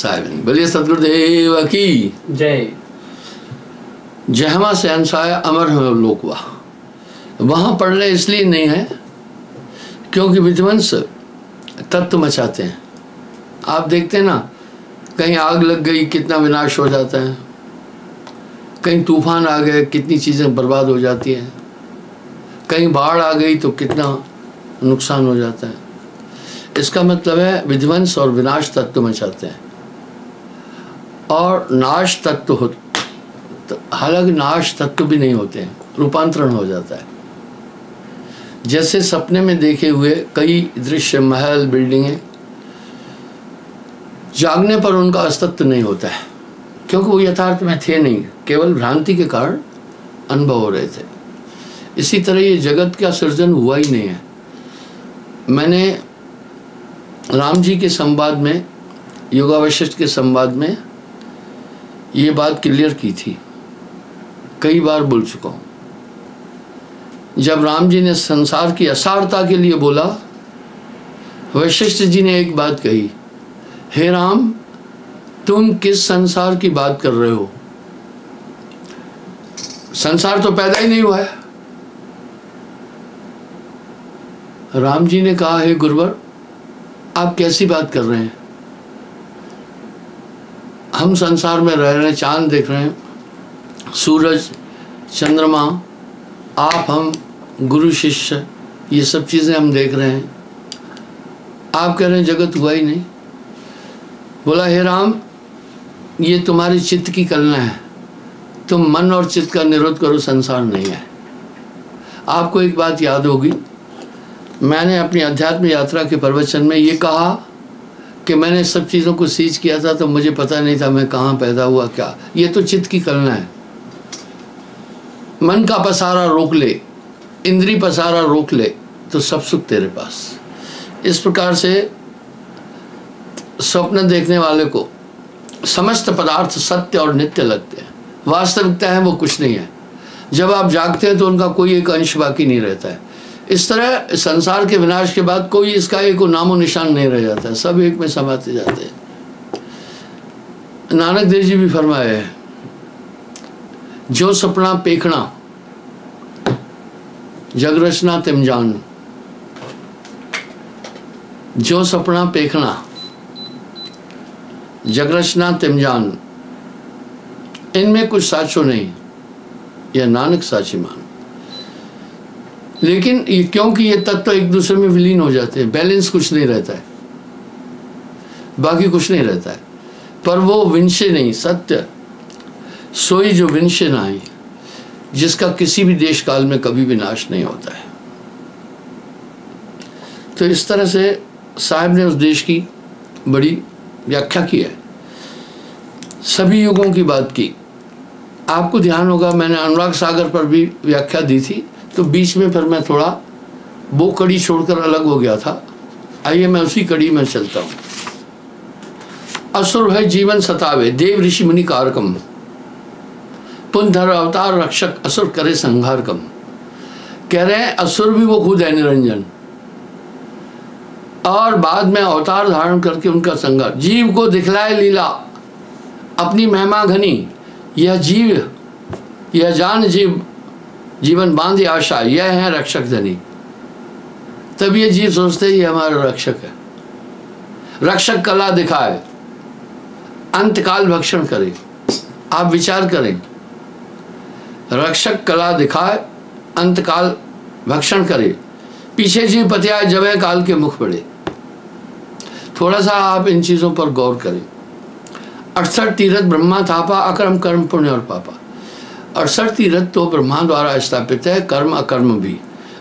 साहिब। बोलिए सतगुरुदेव की जय। जहमा शहंशाह अमर है लोकवा। वहाँ पढ़ रहे इसलिए नहीं है क्योंकि विध्वंस तत्व मचाते हैं। आप देखते हैं ना, कहीं आग लग गई कितना विनाश हो जाता है, कहीं तूफान आ गए कितनी चीज़ें बर्बाद हो जाती हैं, कहीं बाढ़ आ गई तो कितना नुकसान हो जाता है। इसका मतलब है विध्वंस और विनाश तत्व मचाते हैं। और नाश तत्व हो, हालांकि नाश तत्व भी नहीं होते हैं, रूपांतरण हो जाता है। जैसे सपने में देखे हुए कई दृश्य, महल, बिल्डिंगें, जागने पर उनका अस्तित्व नहीं होता है क्योंकि वो यथार्थ में थे नहीं, केवल भ्रांति के कारण अनुभव हो रहे थे। इसी तरह ये जगत का सृजन हुआ ही नहीं है। मैंने राम जी के संवाद में, योगावशिष्ठ के संवाद में ये बात क्लियर की थी, कई बार बोल चुका हूँ। जब राम जी ने संसार की असारता के लिए बोला, वशिष्ठ जी ने एक बात कही, हे राम तुम किस संसार की बात कर रहे हो? संसार तो पैदा ही नहीं हुआ है। राम जी ने कहा, हे गुरुवर आप कैसी बात कर रहे हैं? हम संसार में रह रहे हैं, चांद देख रहे हैं, सूरज, चंद्रमा, आप, हम, गुरु शिष्य, ये सब चीज़ें हम देख रहे हैं। आप कह रहे हैं जगत हुआ ही नहीं। बोला, हे राम ये तुम्हारी चित्त की कल्पना है, तुम मन और चित्त का निरोध करो, संसार नहीं है। आपको एक बात याद होगी, मैंने अपनी अध्यात्म यात्रा के प्रवचन में ये कहा कि मैंने सब चीज़ों को सीज किया था तो मुझे पता नहीं था मैं कहाँ पैदा हुआ क्या। ये तो चित्त की कल्पना है। मन का पसारा रोक ले, इंद्री पसारा रोक ले तो सब सुख तेरे पास। इस प्रकार से स्वप्न देखने वाले को समस्त पदार्थ सत्य और नित्य लगते हैं, वास्तविकता है वो कुछ नहीं है। जब आप जागते हैं तो उनका कोई एक अंश बाकी नहीं रहता है। इस तरह संसार के विनाश के बाद कोई इसका एक नामो निशान नहीं रह जाता है, सब एक में समाते जाते हैं। नानक देव जी भी फरमाए हैं, जो सपना पेखना जग रचना तिम जान। जो सपना पेखना जग रचना तिम जान, इनमें कुछ साचो नहीं, यह नानक साची मान। लेकिन ये क्योंकि ये तत्व एक दूसरे में विलीन हो जाते हैं, बैलेंस कुछ नहीं रहता है, बाकी कुछ नहीं रहता है। पर वो विनशे नहीं, सत्य सोई जो विनशे नहीं, जिसका किसी भी देश काल में कभी भी नाश नहीं होता है। तो इस तरह से साहब ने उस देश की बड़ी व्याख्या की है, सभी युगों की बात की। आपको ध्यान होगा मैंने अनुराग सागर पर भी व्याख्या दी थी, तो बीच में फिर मैं थोड़ा वो कड़ी छोड़कर अलग हो गया था। आइए मैं उसी कड़ी में चलता हूँ। असुर है जीवन सतावे, देव ऋषि मुनि कारकम, पुनधर अवतार रक्षक असुर करे संहार कम। कह रहे हैं असुर भी वो खुद है निरंजन, और बाद में अवतार धारण करके उनका संहार। जीव को दिखलाए लीला अपनी महिमा घनी, यह जीव यह जान जीव जीवन बांधे आशा, यह है रक्षक धनी। तब ये जीव सोचते ये हमारा रक्षक है। रक्षक कला दिखाए, अंतकाल भक्षण करे। आप विचार करें, रक्षक कला दिखाए, अंतकाल भक्षण करे, पीछे जीव पतियाए जबे काल के मुख पड़े। थोड़ा सा आप इन चीज़ों पर गौर करें। 68 तीर्थ ब्रह्मा थापा, अकर्म कर्म पुण्य और पापा। 68 तीर्थ तो ब्रह्मा द्वारा स्थापित है, कर्म अकर्म भी।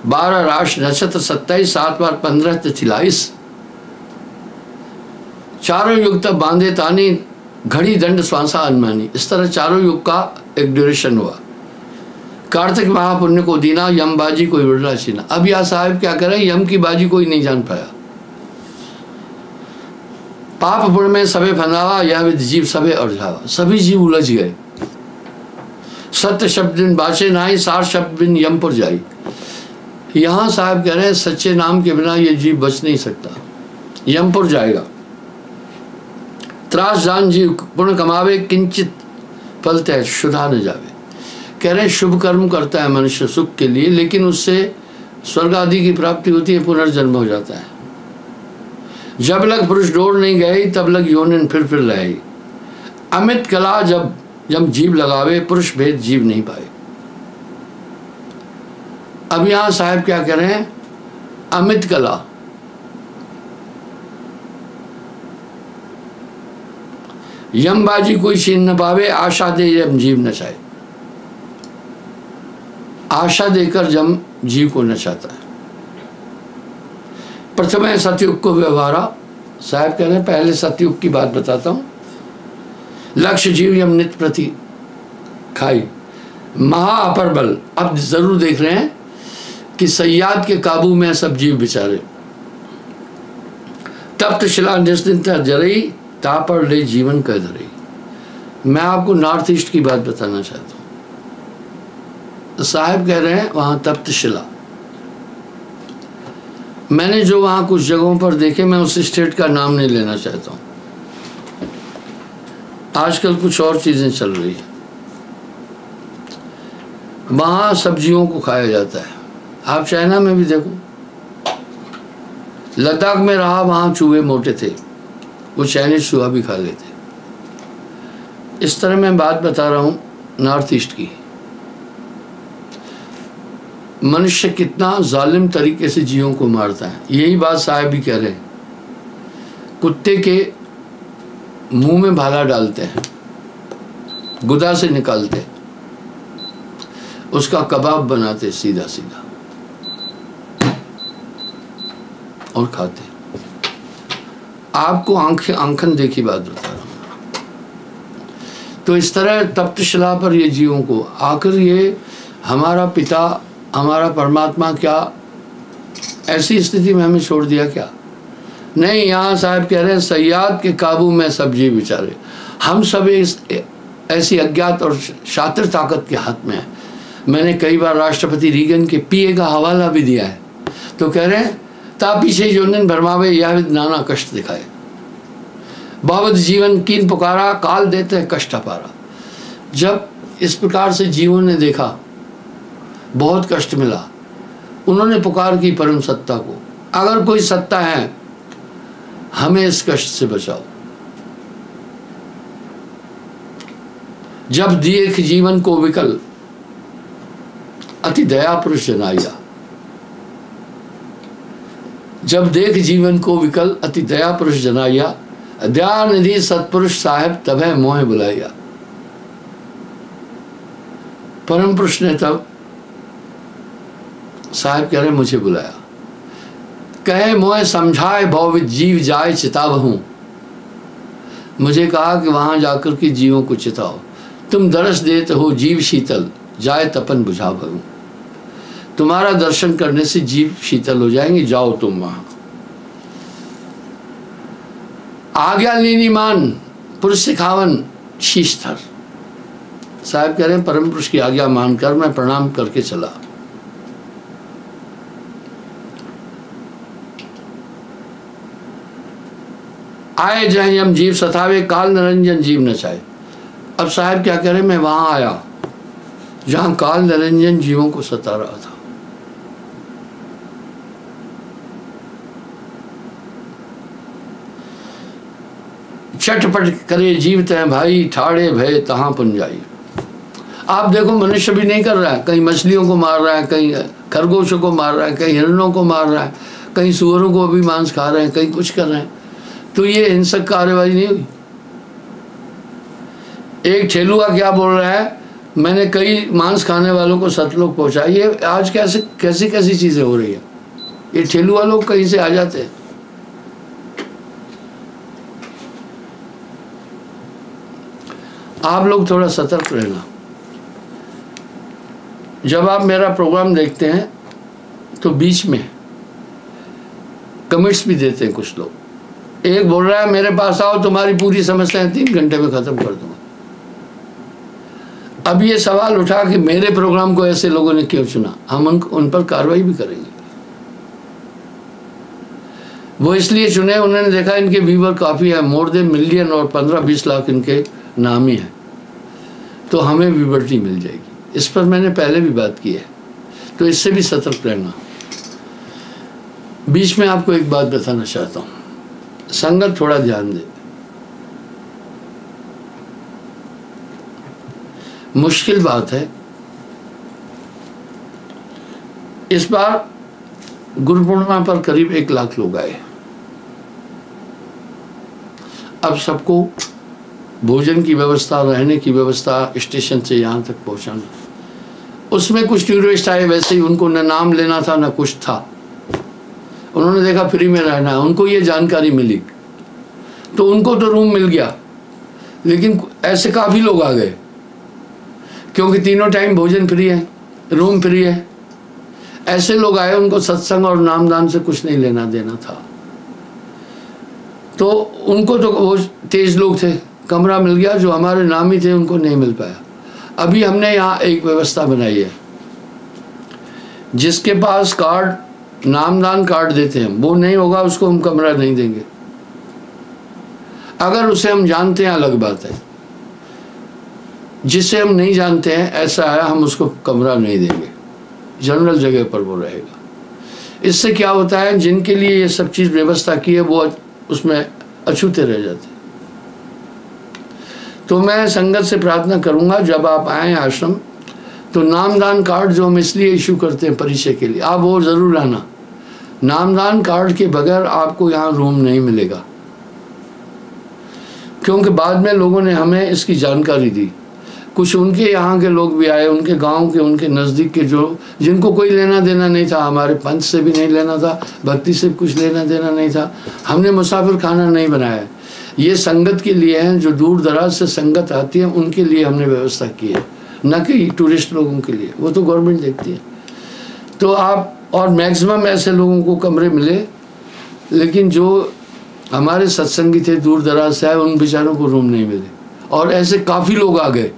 12 राशि नक्षत्र 27, 7 बार 15 तिथिलाइस। चारों युग तक बांधे तानी, घड़ी दंड श्वासा अनमानी। इस तरह चारों युग का एक ड्यूरेशन हुआ। कार्तिक महापुण्य को दीना, यम बाजी कोई उड़ना छीना। अब यह साहब क्या करें, यम की बाजी कोई नहीं जान पाया। पाप पुण्य में सबे फंदावा, यह विद जीव सबे अरझावा। सभी जीव उलझ गए। सत्य शब्द बिन बाचे नाई, सार शब्द बिन यमपुर जाई। यहाँ साहब कह रहे हैं सच्चे नाम के बिना ये जीव बच नहीं सकता, यमपुर जाएगा। त्रास जान जीव पुण्य कमावे किंचित फल तय शुदा न जावे। कह रहे शुभ कर्म करता है मनुष्य सुख के लिए, लेकिन उससे स्वर्ग आदि की प्राप्ति होती है, पुनर्जन्म हो जाता है। जब लग पुरुष डोर नहीं गए तब लग योनिन फिर रहे। अमित कला जब जब जीव लगावे पुरुष भेद जीव नहीं पाए। अब यहां साहब क्या कह रहे हैं? अमित कला, यमबाजी कोई छीन न पावे, आशा दे जब जीव नचाए। आशा देकर जम जीव को नचाता है। प्रथम है सतयुग को व्यवहारा। साहब कह रहे हैं पहले सतयुग की बात बताता हूं। लक्ष्य जीव यम नित्य प्रति खाई, महा अपर बल। अब जरूर देख रहे हैं कि सयाद के काबू में सब जीव बेचारे। तप्त शिला निश्चिंत जरई, तापर ले जीवन कह धरई। मैं आपको नॉर्थ ईस्ट की बात बताना चाहता हूं। तो साहब कह रहे हैं वहां तप्त शिला, मैंने जो वहां कुछ जगहों पर देखे, मैं उस स्टेट का नाम नहीं लेना चाहता हूं। आजकल कुछ और चीजें चल रही है। वहां सब्जियों को खाया जाता है। आप चाइना में भी देखो, लद्दाख में रहा, वहां चूहे मोटे थे, वो चाइनीज चूहा भी खा लेते। इस तरह मैं बात बता रहा हूं नॉर्थ ईस्ट की। मनुष्य कितना जालिम तरीके से जीवों को मारता है। यही बात साहब भी कह रहे हैं। कुत्ते के मुंह में भाला डालते हैं, गुदा से निकालते, उसका कबाब बनाते सीधा सीधा और खाते। आपको आंखन देखी बात बता रहा हूं। तो इस तरह तप्तशिला पर ये जीवों को आकर, ये हमारा पिता हमारा परमात्मा क्या ऐसी स्थिति में हमें छोड़ दिया क्या? नहीं, यहाँ साहब कह रहे हैं सयाद के काबू में सब जीव बेचारे। हम सब ऐसी अज्ञात और शातिर ताकत के हाथ में है। मैंने कई बार राष्ट्रपति रीगन के पीए का हवाला भी दिया है। तो कह रहे हैं ता पीछे जोनिन भरमावे या नाना कष्ट दिखाए, बाबत जीवन कीन पुकारा, काल देते हैं कष्ट अपारा। जब इस प्रकार से जीवों ने देखा, बहुत कष्ट मिला, उन्होंने पुकार की परम सत्ता को, अगर कोई सत्ता है हमें इस कष्ट से बचाओ। जब देख जीवन को विकल, अति दया पुरुष जनाया। जब देख जीवन को विकल, अति दया पुरुष जनाया। दया निधि सतपुरुष साहेब तब मोह बुलाया। परम पुरुष ने तब साहब कह रहे मुझे बुलाया। कहे मोह समझाए भवविद जीव जाए चितावहूं। मुझे कहा कि वहां जाकर के जीवों को चिताओ। तुम दर्श देते हो जीव शीतल, जाए तपन बुझा भूं। तुम्हारा दर्शन करने से जीव शीतल हो जाएंगे, जाओ तुम वहां। आज्ञा लीनी मान पुरुष सिखावन शीश थर। साहब कह रहे हैं परम पुरुष की आज्ञा मानकर मैं प्रणाम करके चला। आए जय यम जीव सतावे, काल निरंजन जीव नचाए। अब साहब क्या कह रहे हैं, मैं वहां आया जहां काल निरंजन जीवों को सता रहा था। चटपट करे जीवते हैं भाई, ठाड़े भय तहां पुंजाई। आप देखो मनुष्य भी नहीं कर रहा है, कहीं मछलियों को मार रहा है, कहीं खरगोशों को मार रहा है, कहीं हिरणों को मार रहा है, कहीं सुअरों को भी मांस खा रहे हैं, कहीं कुछ कर रहे हैं। तो ये हिंसक कार्यवाही नहीं हुई। एक ठेलुआ क्या बोल रहा है, मैंने कई मांस खाने वालों को सतलोक पहुंचा। ये आज कैसे कैसी कैसी चीजें हो रही है। ये ठेलुआ लोग कहीं से आ जाते हैं। आप लोग थोड़ा सतर्क रहना। जब आप मेरा प्रोग्राम देखते हैं तो बीच में कमेंट्स भी देते हैं कुछ लोग। एक बोल रहा है मेरे पास आओ, तुम्हारी पूरी समस्याएं 3 घंटे में खत्म कर दूंगा। अब ये सवाल उठा कि मेरे प्रोग्राम को ऐसे लोगों ने क्यों चुना, हम उन पर कार्रवाई भी करेंगे। वो इसलिए चुने, उन्होंने देखा इनके व्यूवर काफ़ी है, मोर देन मिलियन और 15-20 लाख इनके नाम ही है, तो हमें लिबर्टी मिल जाएगी। इस पर मैंने पहले भी बात की है, तो इससे भी सतर्क रहना। बीच में आपको एक बात बताना चाहता हूँ, संगत थोड़ा ध्यान दे। मुश्किल बात है, इस बार गुरु पूर्णिमा पर करीब 1 लाख लोग आए। अब सबको भोजन की व्यवस्था, रहने की व्यवस्था, स्टेशन से यहाँ तक पहुँचाना, उसमें कुछ टूरिस्ट आए, वैसे ही उनको न नाम लेना था न कुछ था, उन्होंने देखा फ्री में रहना है, उनको ये जानकारी मिली तो उनको तो रूम मिल गया, लेकिन ऐसे काफ़ी लोग आ गए क्योंकि तीनों टाइम भोजन फ्री है, रूम फ्री है। ऐसे लोग आए, उनको सत्संग और नामदान से कुछ नहीं लेना देना था, तो उनको तो वो तेज लोग थे, कमरा मिल गया, जो हमारे नामी थे उनको नहीं मिल पाया। अभी हमने यहाँ एक व्यवस्था बनाई है, जिसके पास कार्ड, नामदान कार्ड देते हैं, वो नहीं होगा उसको हम कमरा नहीं देंगे। अगर उसे हम जानते हैं अलग बात है, जिसे हम नहीं जानते हैं ऐसा है, हम उसको कमरा नहीं देंगे, जनरल जगह पर वो रहेगा। इससे क्या होता है, जिनके लिए ये सब चीज़ व्यवस्था की है वो उसमें अछूते रह जाते हैं। तो मैं संगत से प्रार्थना करूंगा, जब आप आएँ आश्रम तो नामदान कार्ड जो हम इसलिए इशू करते हैं परिचय के लिए, आप वो ज़रूर लाना। नामदान कार्ड के बगैर आपको यहाँ रूम नहीं मिलेगा, क्योंकि बाद में लोगों ने हमें इसकी जानकारी दी। कुछ उनके यहाँ के लोग भी आए, उनके गांव के, उनके नज़दीक के, जो जिनको कोई लेना देना नहीं था, हमारे पंथ से भी नहीं लेना था, भक्ति से कुछ लेना देना नहीं था। हमने मुसाफिर खाना नहीं बनाया, ये संगत के लिए हैं, जो दूर दराज से संगत आती है उनके लिए हमने व्यवस्था की है, न कि टूरिस्ट लोगों के लिए, वो तो गवर्नमेंट देखती है। तो आप, और मैक्सिमम ऐसे लोगों को कमरे मिले, लेकिन जो हमारे सत्संगी थे दूर दराज से आए, उन बेचारों को रूम नहीं मिले। और ऐसे काफ़ी लोग आ गए,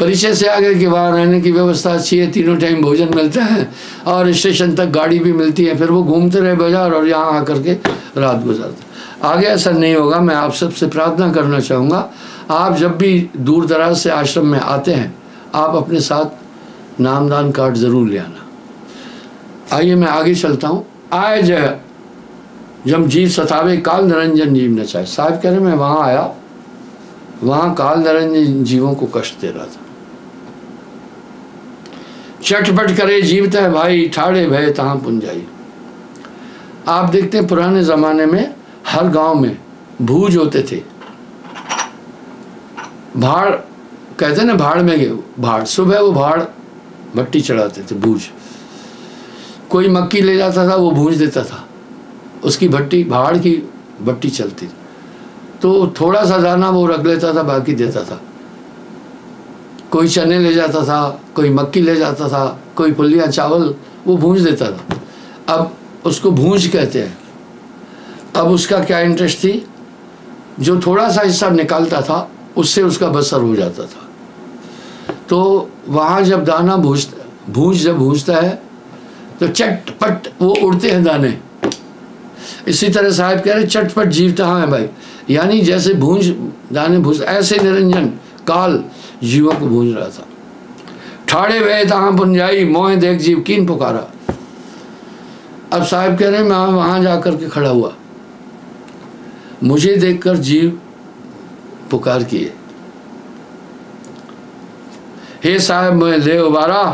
परिचय से आ गए कि वहाँ रहने की व्यवस्था अच्छी है, तीनों टाइम भोजन मिलता है और स्टेशन तक गाड़ी भी मिलती है, फिर वो घूमते रहे बाजार और यहाँ आकर के रात गुजारते। आगे ऐसा नहीं होगा। मैं आप सबसे प्रार्थना करना चाहूँगा, आप जब भी दूर दराज से आश्रम में आते हैं, आप अपने साथ नामदान कार्ड ज़रूर ले आना। आइए मैं आगे चलता हूँ। आए जय जब जीव सतावे काल निरंजन जीव नचाए। साहब कह रहे मैं वहाँ आया, वहाँ काल निरंजन जीवों को कष्ट दे रहा था। चटपट करे जीवत है भाई, ठाड़े भय तहाँ पुंजाई। आप देखते हैं पुराने ज़माने में हर गांव में भूज होते थे। भाड़ कहते ना, भाड़ में गए, भाड़ सुबह वो भाड़ भट्टी चढ़ाते थे, भूज। कोई मक्की ले जाता था, वो भूज देता था, उसकी भट्टी, भाड़ की भट्टी चलती। तो थोड़ा सा दाना वो रख लेता था, बाकी देता था। कोई चने ले जाता था, कोई मक्की ले जाता था, कोई पुलिया चावल, वो भूंज देता था। अब उसको भूंज कहते हैं। अब उसका क्या इंटरेस्ट थी, जो थोड़ा सा हिस्सा निकालता था उससे उसका बसर हो जाता था। तो वहाँ जब दाना जब भूंजता है तो चटपट वो उड़ते हैं दाने। इसी तरह साहब कह रहे चटपट जीवता है भाई, यानी जैसे दाने भूंज, ऐसे निरंजन काल जीवों को भूंज रहा था। ठाड़े वे तहाँ पुंजाई, मोह देख जीव कीन पुकारा। अब साहब कह रहे मैं वहाँ जा कर के खड़ा हुआ, मुझे देखकर जीव पुकार किए, हे साहब मैं ले उबारा।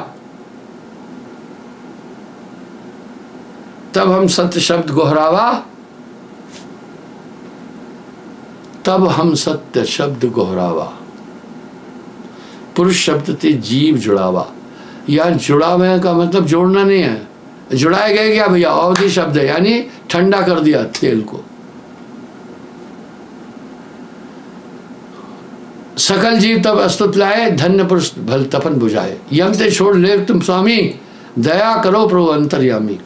तब हम सत्य शब्द गोहरावा, तब हम सत्य शब्द गोहरावा। पुरुष शब्द थे जीव जुड़ावा। या जुड़ावे का मतलब जोड़ना नहीं है, जुड़ाए गए क्या भैया, अवधि शब्द है, यानी ठंडा कर दिया तेल को। सकल जीव तब अस्तुत लाए, धन्य पुरुष भल तपन बुझाए। यम ते छोड़ ले तुम स्वामी, दया करो प्रभु अंतर्यामी।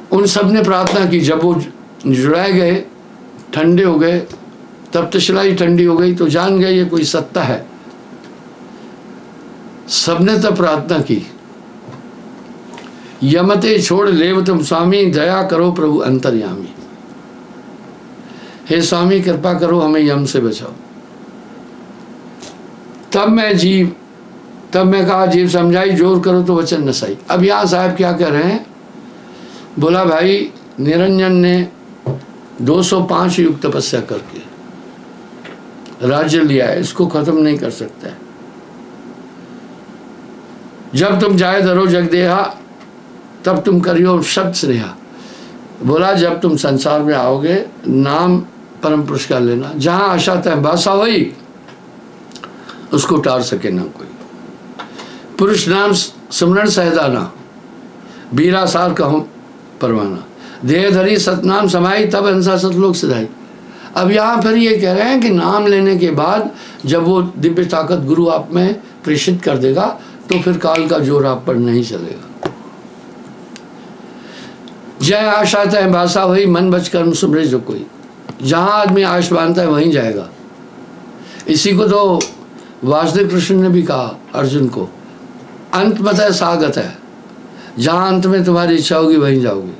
उन सब ने प्रार्थना की, जब वो जुड़ाए गए, ठंडे हो गए, तब तशलाई ठंडी हो गई, तो जान गए ये कोई सत्ता है। सबने तब प्रार्थना की, यमते छोड़ लेव तुम स्वामी, दया करो प्रभु अंतर्यामी। हे स्वामी कृपा करो हमें यम से बचाओ। तब मैं कहा जीव समझाई, जोर करो तो वचन नसाई। अब यहाँ साहब क्या कर रहे हैं, बोला भाई निरंजन ने 205 युग तपस्या करके राज्य लिया है, इसको खत्म नहीं कर सकता है। जब तुम जाए धरो जगदेहा, तब तुम करियो शब्द स्नेहा। बोला जब तुम संसार में आओगे नाम परम पुरुष का लेना, जहां आशा तय बासा हुई उसको टार सके ना कोई। पुरुष नाम सिमरन सहदाना, बीरा सार कहूं परवाना। देह धरी सतनाम समाई, तब अंसा सतलोक सिधाई। अब यहाँ फिर ये कह रहे हैं कि नाम लेने के बाद जब वो दिव्य ताकत गुरु आप में प्रेषित कर देगा तो फिर काल का जोर आप पर नहीं चलेगा। जय आशा तय भाषा हुई, मन बच कर्म सुमरे जो कोई। जहाँ आदमी आश बांधता है वहीं जाएगा। इसी को तो वासुदेव कृष्ण ने भी कहा अर्जुन को, अंत मत है सागत है, जहाँ अंत में तुम्हारी इच्छा होगी वहीं जाओगे।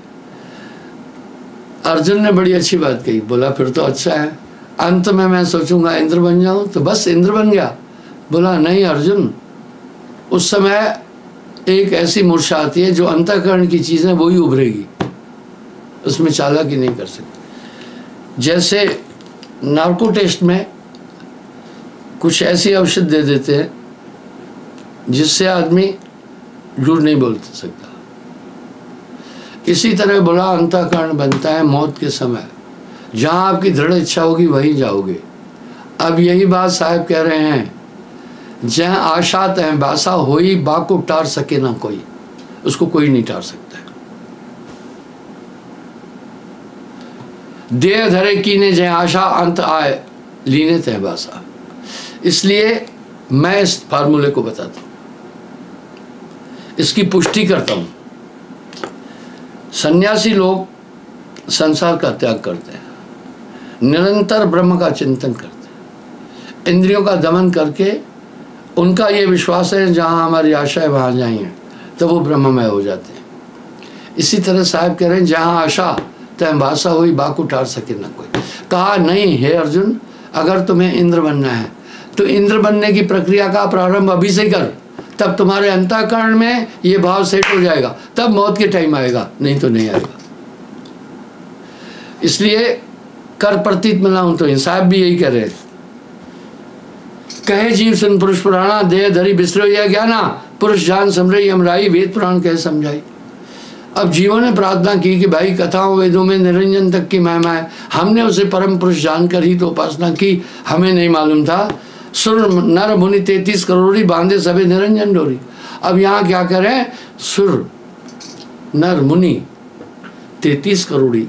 अर्जुन ने बड़ी अच्छी बात कही, बोला फिर तो अच्छा है, अंत में मैं सोचूंगा इंद्र बन जाऊं तो बस इंद्र बन गया। बोला नहीं अर्जुन, उस समय एक ऐसी मूर्छा आती है जो अंतःकरण की चीज़ें वही उभरेगी, उसमें चालाकी नहीं कर सकती। जैसे नार्को टेस्ट में कुछ ऐसी औषध दे देते हैं जिससे आदमी झूठ नहीं बोल सकता, इसी तरह बोला अंतःकरण बनता है मौत के समय, जहाँ आपकी दृढ़ इच्छा होगी वहीं जाओगे। अब यही बात साहब कह रहे हैं, जहाँ आशा तय बासा होई, बाको टार सके ना कोई, उसको कोई नहीं टार सकता है। देह धरे कीने जय आशा, अंत आए लीने तय बासा। इसलिए मैं इस फार्मूले को बताता हूँ, इसकी पुष्टि करता हूँ। सन्यासी लोग संसार का त्याग करते हैं, निरंतर ब्रह्म का चिंतन करते हैं, इंद्रियों का दमन करके उनका ये विश्वास है जहाँ हमारी आशा है वहाँ जाएंगे तो वो ब्रह्ममय हो जाते हैं। इसी तरह साहब कह रहे हैं जहाँ आशा तय भाषा हुई, बाको टार सके ना कोई। कहा नहीं हे अर्जुन, अगर तुम्हें इंद्र बनना है तो इंद्र बनने की प्रक्रिया का प्रारंभ अभी से कर, तब तुम्हारे अंतःकरण में ये भाव सेट हो जाएगा, तब मौत के टाइम आएगा, नहीं तो नहीं आएगा। इसलिए कर प्रतीत मिलाऊं तो साहब भी यही कह रहे हैं, कहे जीव सुन पुरुष पुराणा, देह धरी बिसरो यह ज्ञाना, पुरुष जान समरे यमराई, वेद पुराण कहे समझाई। अब जीवों ने प्रार्थना की कि भाई कथाओं वेदों में निरंजन तक की महिमा है, हमने उसे परम पुरुष जानकर ही तो उपासना की, हमें नहीं मालूम था। सुर नर मुनि 33 करोड़ी, बांधे सभी निरंजन डोरी। अब यहाँ क्या करें, सुर नर मुनि 33 करोड़ी,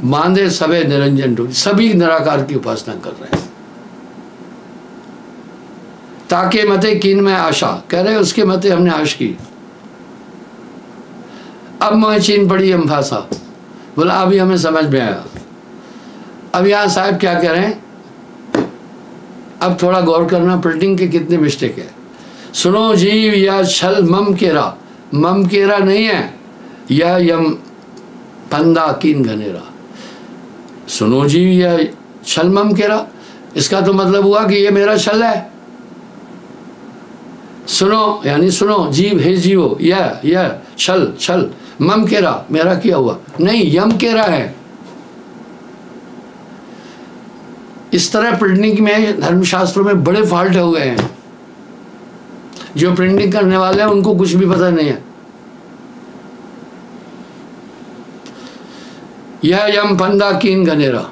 बांधे सभी निरंजन डोरी, सभी निराकार की उपासना कर रहे हैं। ताके मते कीन में आशा, कह रहे उसके मते हमने आश की। अब मैं चीन पड़ी हम भाषा, बोला अभी हमें समझ में आया। अब यहाँ साहब क्या कह रहे हैं, अब थोड़ा गौर करना प्रिंटिंग के कितने मिस्टेक है। सुनो जीव या छल मम केरा, मम केरा नहीं है, यह यम फंदा कीन घनेरा। सुनो जीव या छल मम केरा, इसका तो मतलब हुआ कि ये मेरा छल है। सुनो यानी सुनो, जीव हे जीवो, यह छल छल, मम केरा मेरा किया हुआ नहीं, यम केरा है। इस तरह प्रिंटिंग में धर्मशास्त्रों में बड़े फॉल्ट हो गए हैं। जो प्रिंटिंग करने वाले हैं उनको कुछ भी पता नहीं है। यह यम फंदा कीन घनेरा,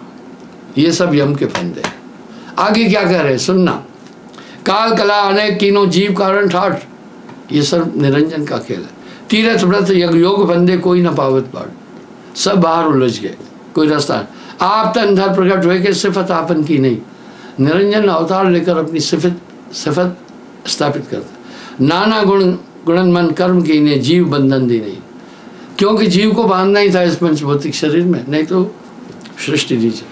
ये सब यम के फंदे। आगे क्या कह रहे हैं सुनना, काल कला अनेक कीनो जीव कारण ठाठ, ये सब निरंजन का खेल है। तीरथ व्रत योग फंदे कोई न पावत पाठ, सब बाहर उलझ गए, कोई रास्ता। आप तन धर प्रकट हुए के सिफत आपन की नहीं, निरंजन अवतार लेकर अपनी सिफत स्थापित करता। नाना गुण गुणन मन कर्म की ने जीव बंधन दी नहीं, क्योंकि जीव को बांधना ही था इस पंचभौतिक शरीर में, नहीं तो सृष्टि नीचे।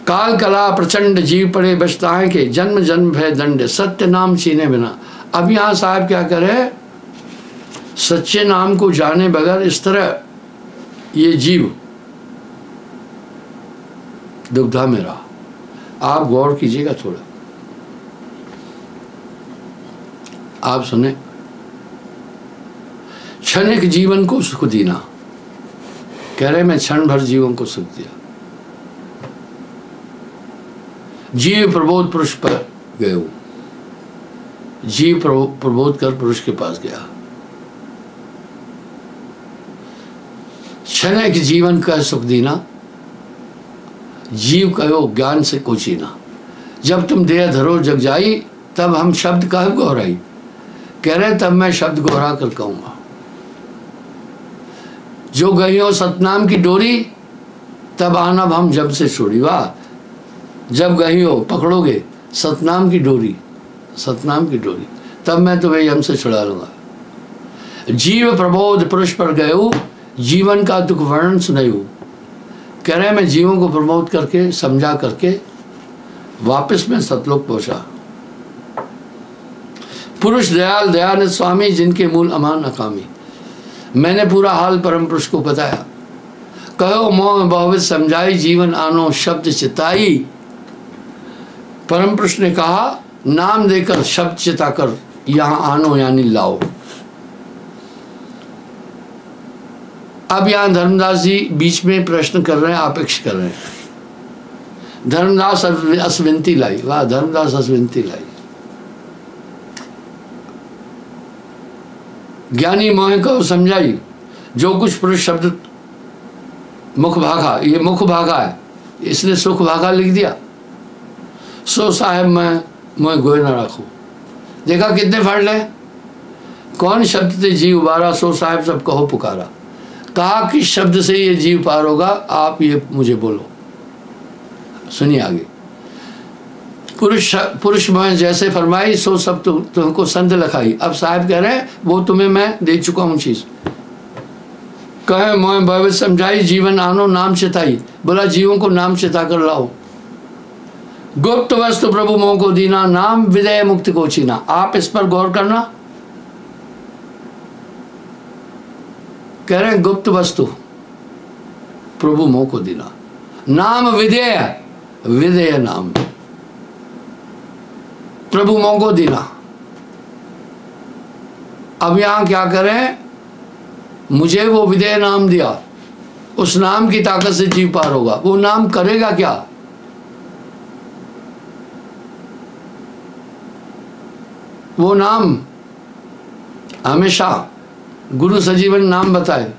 काल कला प्रचंड जीव पड़े बचताएं के, जन्म जन्म भय दंड, सत्य नाम छीने बिना। अब यहाँ साहब क्या करे, सच्चे नाम को जाने बगैर इस तरह ये जीव दुविधा में रहा। आप गौर कीजिएगा थोड़ा, आप सुने। क्षणिक जीवन को सुख देना, कह रहे मैं क्षण भर जीवन को सुख दिया। जीव प्रबोध पुरुष पर गए, जीव प्रबोध कर पुरुष के पास गया। क्षणिक जीवन का सुख देना, जीव कहो ज्ञान से कोचीना। जब तुम देह धरो जग जाई, तब हम शब्द कह गौराई। कह रहे तब मैं शब्द गौरा कर कहूंगा। जो गई सतनाम की डोरी, तब आना हम जब से छोड़ी। वाह, जब गई हो पकड़ोगे सतनाम की डोरी, सतनाम की डोरी, तब मैं तुम्हें यम से छुड़ा लूंगा। जीव प्रबोध पुरुष पर गयो, जीवन का दुख वर्णन सुनायु। कह रहे मैं जीवों को प्रबोध करके समझा करके वापस मैं सतलोक पहुंचा। पुरुष दयाल दयानंद स्वामी, जिनके मूल अमान अकामी। मैंने पूरा हाल परम पुरुष को बताया। कहो मोह बहुविध समझाई, जीवन आनो शब्द चिताई। परम पुरुष ने कहा नाम देकर शब्द चिताकर यहां आनो यानी लाओ। अब यहां धर्मदास जी बीच में प्रश्न कर रहे हैं, आपेक्ष कर रहे हैं। धर्मदास असविनती लाई। वाह, धर्मदास असविनती लाई। ज्ञानी मोह को समझाई, जो कुछ पुरुष शब्द मुख भागा, ये मुख भागा है, इसने सुख भागा लिख दिया। सो साहेब मैं मोह गोए न रखू। देखा कितने फाड़ ले। कौन शब्द से जीव उबारा, सो साहेब सब कहो पुकारा। कहा किस शब्द से ये जीव पार होगा, आप ये मुझे बोलो। सुनिए आगे। पुरुष में जैसे फरमाई, सो सब तुमको संत लखाई। अब साहब कह रहे हैं वो तुम्हें मैं दे चुका हूं चीज। कहे मोह भविष्य समझाई, जीवन आनो नाम चिताई। बोला जीवों को नाम चिता कर लाओ। गुप्त वस्तु प्रभु मोह को दीना, नाम विदय मुक्ति को छीना। आप इस पर गौर करना। कह रहे हैं गुप्त वस्तु प्रभु मोह को दीना, नाम विदेय, विदेय नाम प्रभु मोह को दीना। अब यहां क्या करें, मुझे वो विदेय नाम दिया, उस नाम की ताकत से जीव पार होगा। वो नाम करेगा क्या? वो नाम हमेशा गुरु सजीवन नाम बताए,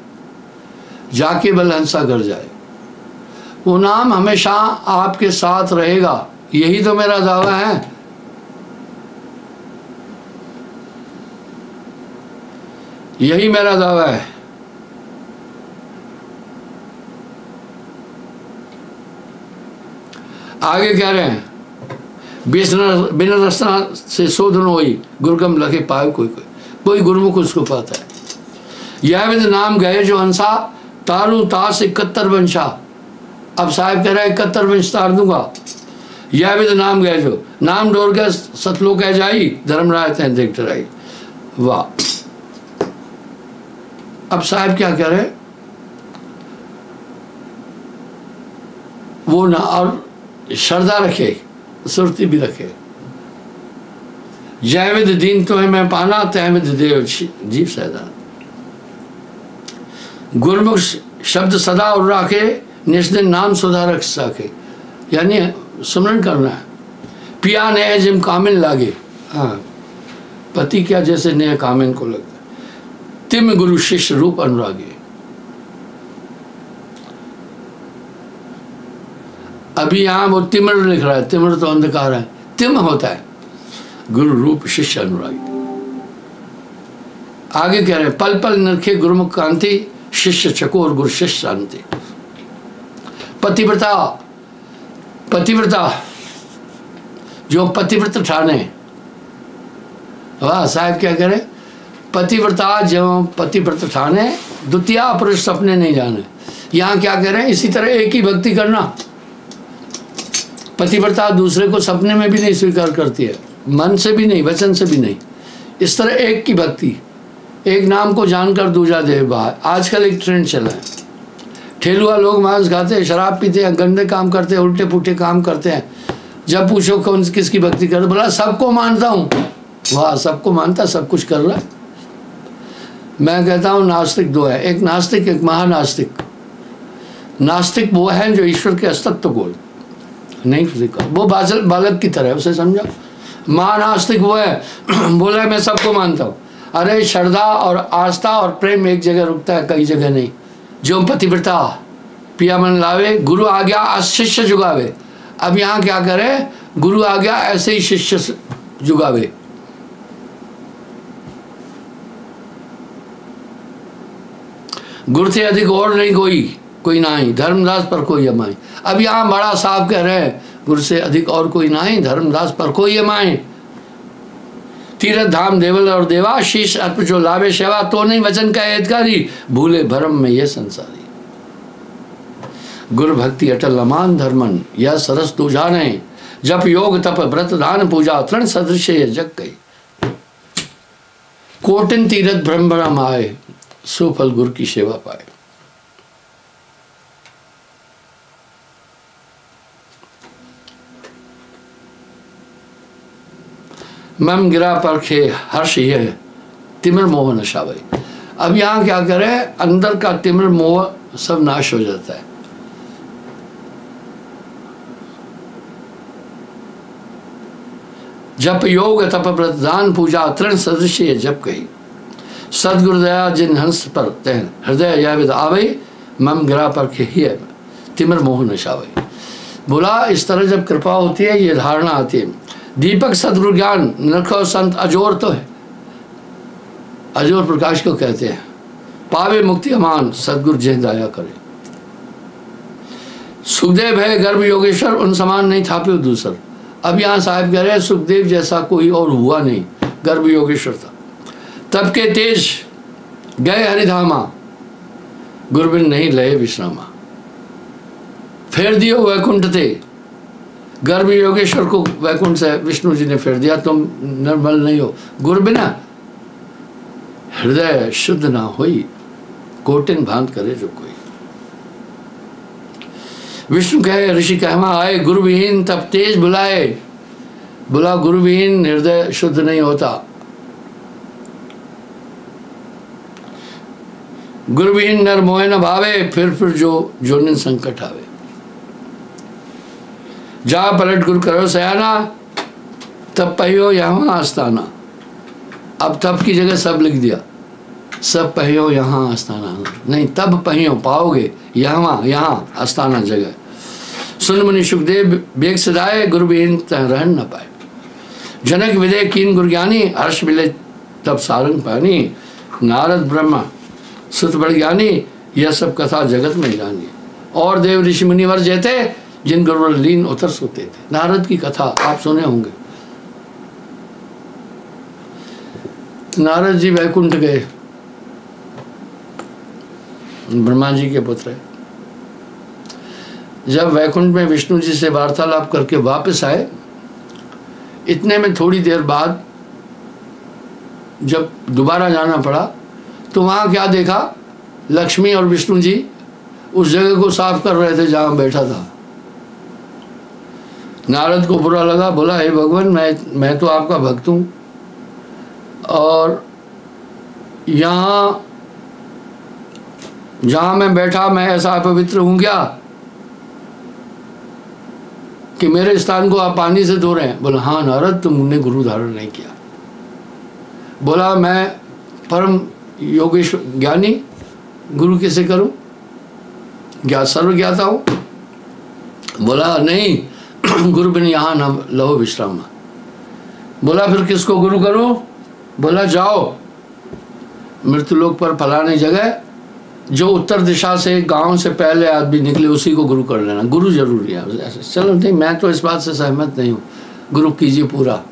जाके बलहंसा कर जाए। वो नाम हमेशा आपके साथ रहेगा, यही तो मेरा दावा है। यही मेरा दावा है। आगे कह रहे हैं, बिना रसना से शोधन होई, गुरुकम लगे पाए कोई गुरुमुख उसको पाता है। यह विद नाम गए जो हंसा, तारू तास 71 वंशा। अब साहब कह रहा है 71 वंश तार दूंगा। यह विद नाम गए जो, नाम डोर गए सतलोक कह जाई, धर्मराय तैं देख डराई। वाह। अब साहब क्या कह रहे, वो ना और श्रद्धा रखे, सुरती भी रखे। जय विद दीन तुम्हें मैं पाना, तय विद देव जीव सैदान। गुरमुख शब्द सदा और राखे, निष्दिन नाम सुधा रख सके। यानी सुमरन करना है। पिया ने जिम कामिन लागे। हाँ, पति क्या जैसे नए कामिन को लगता है। तिम गुरु शिष्य रूप अनुरागे। अभी यहां वो तिमिर लिख रहा है, तिमिर तो अंधकार है, तिम होता है गुरु रूप शिष्य अनुरागी। आगे कह रहे हैं, पल पल नरखे गुरुमुख कांति, शिष्य चकोर गुरु शिष्य शांति। पतिव्रता, पतिव्रता जो पतिव्रत ठाने। वाह साहब क्या कह रहे, पतिव्रता जो पतिव्रत ठाने, द्वितीय पुरुष सपने नहीं जाने। यहाँ क्या कह रहे हैं, इसी तरह एक ही भक्ति करना। पतिव्रता दूसरे को सपने में भी नहीं स्वीकार करती है, मन से भी नहीं, वचन से भी नहीं। इस तरह एक की भक्ति, एक नाम को जानकर दूजा देह बाहर। आजकल एक ट्रेंड चला है, ठेलुआ लोग मांस खाते हैं, शराब पीते हैं, गंदे काम करते हैं, उल्टे पुल्टे काम करते हैं। जब पूछो कौन किसकी भक्ति कर, बोला सबको मानता हूँ। वाह, सबको मानता, सब कुछ कर रहा है। मैं कहता हूँ नास्तिक दो है, एक नास्तिक एक महानास्तिक। नास्तिक वो है जो ईश्वर के अस्तित्व को नहीं स्वीकार, वो बालक की तरह, उसे समझा। महानास्तिक वो है बोला मैं सबको मानता हूँ। अरे श्रद्धा और आस्था और प्रेम एक जगह रुकता है, कई जगह नहीं। जो पतिव्रता पिया मन लावे, गुरु आ गया शिष्य जुगावे। अब यहाँ क्या करे, गुरु आ गया ऐसे ही शिष्य जुगावे। गुरु से अधिक और नहीं कोई नहीं, धर्मदास पर कोई अमाई। अब यहाँ बड़ा साहब कह रहे हैं गुरु से अधिक और कोई नहीं, धर्मदास पर कोई अमाई। तीर्थ धाम देवल और देवा, शीश अर्प जो लावे सेवा, तो नहीं वचन का एतकारी, भूले भरम में ये संसारी। गुरु भक्ति अटल अमान धर्मन, यह सरस तू जाने, जप योग तप व्रत दान पूजा, तृण सदृश ये जग गई। कोटिन तीरथ ब्रह्म आए, सुफल गुरु की सेवा पाए। मम गिरा परखे हर्ष ये तिमिर मोह नशावे। अब यहाँ क्या करे, अंदर का तिमिर मोह सब नाश हो जाता है। जप योग तप व्रत दान पूजा, तृण सदृश ये जप कही। सदगुरु दया जिन हंस पर तहन, हृदय यह विद आवे, मम गिरा परखे ही तिमिर मोह नशावे। बोला इस तरह जब कृपा होती है, ये धारणा आती है। दीपक सदगुरु ज्ञान नरखो संत अजोर तो है, अजोर प्रकाश को कहते हैं। पावे मुक्ति अमान, सदगुरु जय दया करे। सुखदेव है गर्भ योगेश्वर, उन समान नहीं थापे दूसर। अब यहाँ साहब कह रहे हैं सुखदेव जैसा कोई और हुआ नहीं, गर्भ योगेश्वर था। तब के तेज गए हरिधामा, गुरबिन नहीं लय विश्रामा। फेर दियो वैकुंठ थे, गर्भ योगेश्वर को वैकुंठ से विष्णु जी ने फेर दिया। तुम निर्मल नहीं हो, गुरु बिना हृदय शुद्ध ना होई, कोटिन भांत करे जो कोई। विष्णु कहे ऋषि कहमा आए, गुरु विहीन तब तेज बुलाए। बोला गुरु विहीन हृदय शुद्ध नहीं होता। गुरु विहीन नर मोह न भावे, फिर जो जोनिन संकट आवे। जा पलट गुरु करो सयाना, तब पहियो यहाँ आस्थाना। अब तब की जगह सब लिख दिया, सब पहियो यहाँ आस्थाना नहीं, तब पहियो पाओगे यहाँ आस्थाना जगह। सुन मुनि सुखदेव बेग सदाए, गुरु विहीन रहन न पाए। जनक विदे कीन गुरु ज्ञानी, हर्ष मिले तब सारंग पानी। नारद ब्रह्मा सुत बड़ ज्ञानी, यह सब कथा जगत में जानी। और देव ऋषि मुनिवर जेते, जिन गुरु लीन उतर सोते थे। नारद की कथा आप सुने होंगे। नारद जी वैकुंठ गए, ब्रह्मा जी के पुत्र है। जब वैकुंठ में विष्णु जी से वार्तालाप करके वापस आए, इतने में थोड़ी देर बाद जब दोबारा जाना पड़ा, तो वहाँ क्या देखा, लक्ष्मी और विष्णु जी उस जगह को साफ कर रहे थे जहाँ बैठा था। नारद को बुरा लगा, बोला हे भगवान, मैं तो आपका भक्त हूँ, और यहाँ जहाँ मैं बैठा मैं ऐसा अपवित्र हूँ क्या कि मेरे स्थान को आप पानी से धो रहे हैं? बोला हाँ नारद, तुमने गुरु धारण नहीं किया। बोला मैं परम योगेश्वर ज्ञानी गुरु कैसे करूं, सर्व ज्ञाता हूं। बोला नहीं, गुरु बिन यहाँ न लहो विश्राम। बोला फिर किसको गुरु करूं? बोला जाओ मृत्युलोक पर फलाने जगह, जो उत्तर दिशा से गांव से पहले आदमी निकले उसी को गुरु कर लेना, गुरु जरूरी है। चलो नहीं, मैं तो इस बात से सहमत नहीं हूँ, गुरु कीजिए पूरा।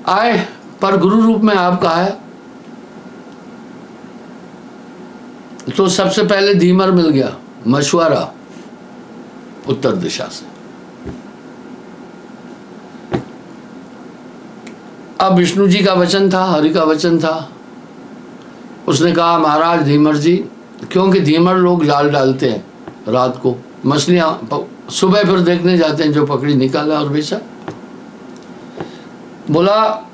आए पर गुरु रूप में आपका है, तो सबसे पहले धीमर मिल गया, मछुआरा उत्तर दिशा से। अब विष्णु जी का वचन था, हरि का वचन था, उसने कहा महाराज धीमर जी, क्योंकि धीमर लोग जाल डालते हैं रात को, मछलियां सुबह फिर देखने जाते हैं, जो पकड़ी निकाला और बेचा। बोला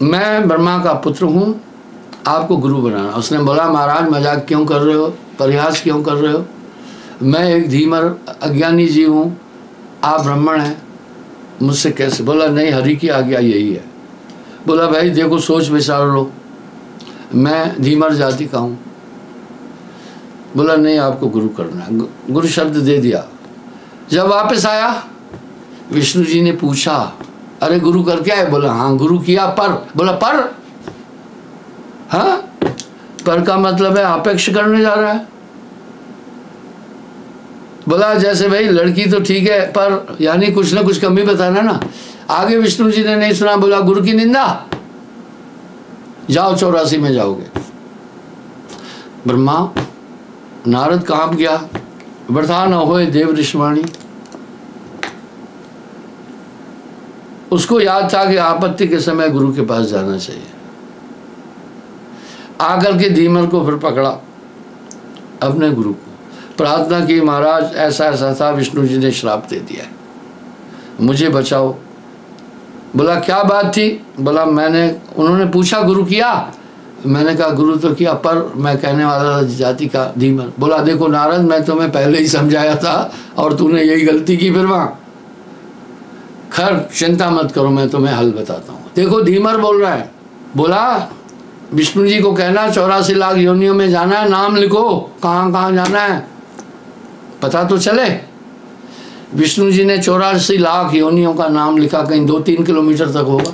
मैं ब्रह्मा का पुत्र हूं, आपको गुरु बनाना। उसने बोला महाराज मजाक क्यों कर रहे हो, परिहास क्यों कर रहे हो, मैं एक धीमर अज्ञानी जीव हूं, आप ब्राह्मण हैं, मुझसे कैसे। बोला नहीं, हरि की आज्ञा यही है। बोला भाई देखो सोच विचार लो, मैं धीमर जाति का हूं। बोला नहीं, आपको गुरु करना है। गुरु शब्द दे दिया। जब वापस आया विष्णु जी ने पूछा अरे गुरु कर क्या है। बोला हाँ गुरु किया पर। बोला पर, हाँ पर का मतलब है अपेक्ष करने जा रहा है। बोला जैसे भाई लड़की तो ठीक है पर यानी कुछ ना कुछ कमी बताना ना। आगे विष्णु जी ने नहीं सुना। बोला गुरु की निंदा, जाओ 84 में जाओगे। ब्रह्मा नारद कांप गया, वर्धा न होए देव ऋषवाणी। उसको याद था कि आपत्ति के समय गुरु के पास जाना चाहिए। आकर के धीमर को फिर पकड़ा, अपने गुरु को प्रार्थना की, महाराज ऐसा ऐसा था, विष्णु जी ने श्राप दे दिया है, मुझे बचाओ। बोला क्या बात थी। बोला उन्होंने पूछा गुरु किया। मैंने कहा गुरु तो किया पर मैं कहने वाला जाति का धीमर। बोला देखो नारद, मैं तुम्हें पहले ही समझाया था और तूने यही गलती की। फिर वहां खैर चिंता मत करो, मैं तुम्हें हल बताता हूँ। देखो धीमर बोल रहा है। बोला विष्णु जी को कहना 84 लाख योनियों में जाना है, नाम लिखो, कहाँ कहाँ जाना है पता तो चले। विष्णु जी ने 84 लाख योनियों का नाम लिखा, कहीं 2-3 किलोमीटर तक होगा।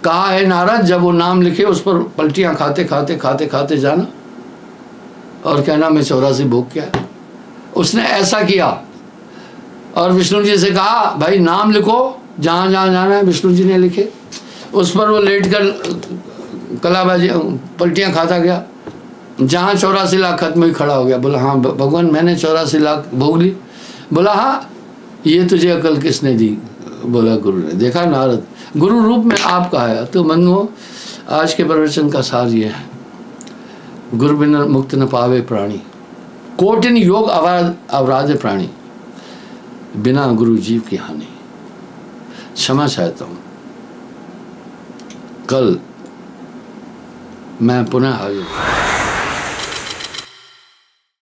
कहा है नारद जब वो नाम लिखे उस पर पलटियां खाते खाते खाते खाते जाना और कहना मैं 84 भोग किया। उसने ऐसा किया और विष्णु जी से कहा भाई नाम लिखो, जहाँ जहाँ जाना है। विष्णु जी ने लिखे, उस पर वो लेट कर कलाबाजी पलटियां खाता गया। जहाँ 84 लाख खत्म ही खड़ा हो गया। बोला हाँ भगवान मैंने 84 लाख भोग ली। बोला हाँ, ये तुझे अकल किसने दी। बोला गुरु ने। देखा नारद गुरु रूप में आपका है। तो मनुओं आज के प्रवचन का सार ये है, गुरु बिना मुक्त न पावे प्राणी, कोटिन योग अवराध प्राणी, बिना गुरु जीव की हानि। क्षमा चाहता हूँ, कल मैं पुनः हाजिर।